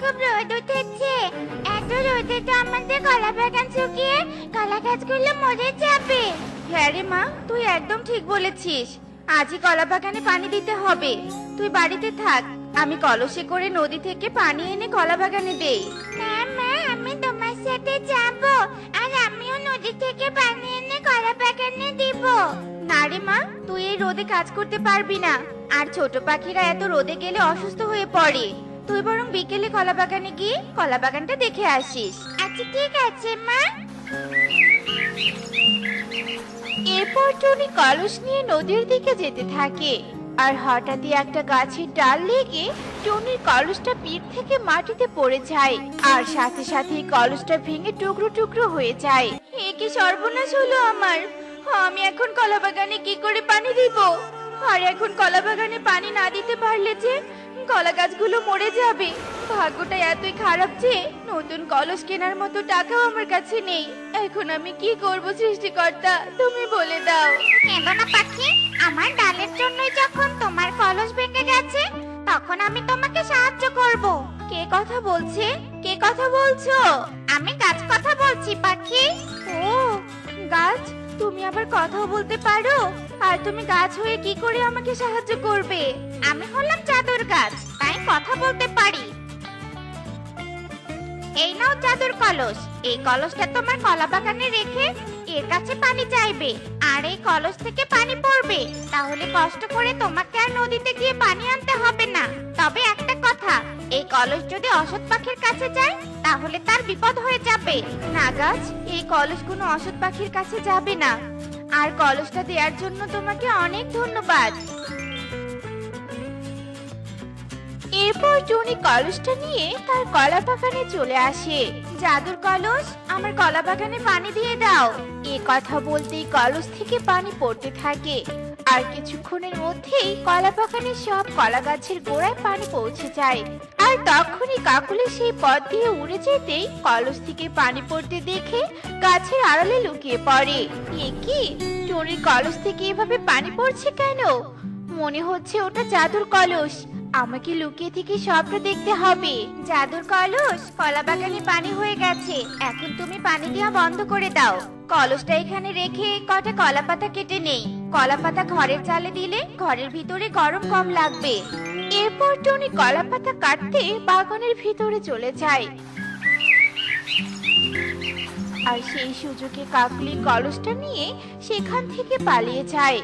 খুব রোদ উঠেছে। এত রোদে তো আমাদের কলা বাগান শুকিয়ে কলা গাছগুলো মরে যাবে। হ্যাঁ রে মা, তুই একদম ঠিক বলেছিস। আজই কলা বাগানে পানি দিতে হবে। তুই বাড়িতে থাক, আমি কলসে করে নদী থেকে পানি এনে কলা বাগানে দেই। না মা, আমি তোমার সাথে যাব, আর আমিও নদী থেকে পানি এনে কলা বাগানে দিব। না রে মা, তুই এই রোদে কাজ করতে পারবি না। আর ছোট পাখিরা এত রোদে গেলে অসুস্থ হয়ে পড়ে। তুই বরং বিকেলে কলা বাগানে গিয়ে কলা বাগানটা দেখে আসিস। আচ্ছা ঠিক আছে মা। এরপর টনি কলস নিয়ে নদীর দিকে যেতে থাকে। আর হঠাৎই একটা গাছের ডাল লেগে টনির কলসটা পিঠ থেকে মাটিতে পড়ে যায়। আর সাথে সাথে কলসটা ভেঙে টুকরো টুকরো হয়ে যায়। এ কি সর্বনাশ হলো আমার! আমি এখন কলা বাগানে কি করে পানি দিব? আর এখন কলা বাগানে পানি না দিতে পারলে যে কলা গাছগুলো মরে যাবে। ভাগ্যটা এতই খারাপ যে নতুন কলস কেনার মতো টাকাও আমার কাছে নেই। এখন আমি কি করব সৃষ্টিকর্তা, তুমি বলে দাও। কেঁদো না পাখি, আমার ডালের জন্যই যখন তোমার কলস ভেঙে গেছে, তখন আমি তোমাকে সাহায্য করব। কে কথা বলছে? কে কথা বলছো? আমি গাছ কথা বলছি পাখি। ও গাছ, তুমি আবার কথাও বলতে পারো? আর তুমি গাছ হয়ে কি করে আমাকে সাহায্য করবে? আমি হলাম জাদুর গাছ, তাই কথা বলতে পারি। এই নাও জাদুর কলস। এই কলসটা তোমার কলা বাগানে রেখে এর কাছে পানি চাইবে, আর এই কলস থেকে পানি পড়বে। তাহলে কষ্ট করে তোমাকে আর নদীতে গিয়ে পানি আনতে হবে না। তবে একটা কথা, এই কলস যদি অসৎ পাখির কাছে যায়, তাহলে তার বিপদ হয়ে যাবে। না গাছ, এই কলস কোনো অসৎ পাখির কাছে যাবে না। আর কলসটা দেওয়ার জন্য তোমাকে অনেক ধন্যবাদ। এরপর টনি কলসটা নিয়ে তার কলা বাগানে চলে আসে। জাদুর কলস, আমার কলা বাগানে পানি দিয়ে দাও। এ কথা বলতেই কলস থেকে পানি পড়তে থাকে। আর কিছুক্ষণের মধ্যেই কলা বাগানের সব কলা গাছের গোড়ায় পানি পৌঁছে যায়। আর তখনই কাকুলি সেই পথ দিয়ে উড়ে যেতেই কলস থেকে পানি পড়তে দেখে গাছের আড়ালে লুকিয়ে পড়ে। এ কি, টনির কলস থেকে এভাবে পানি পড়ছে কেন? মনে হচ্ছে ওটা জাদুর কলস। আমাকে লুকিয়ে থেকে সবটা দেখতে হবে। জাদুর কলস, কলা বাগানে পানি হয়ে গেছে। এখন তুমি পানি দেওয়া বন্ধ করে দাও। কলসটা এখানে রেখে কটা কলা পাতা কেটে নেই। কলা পাতা ঘরের চালে দিলে ঘরের ভিতরে গরম কম লাগবে। এরপর টনি কলা পাতা কাটতে বাগানের ভিতরে চলে যায়। আর সেই সুযোগে কাকলি কলসটা নিয়ে সেখান থেকে পালিয়ে যায়।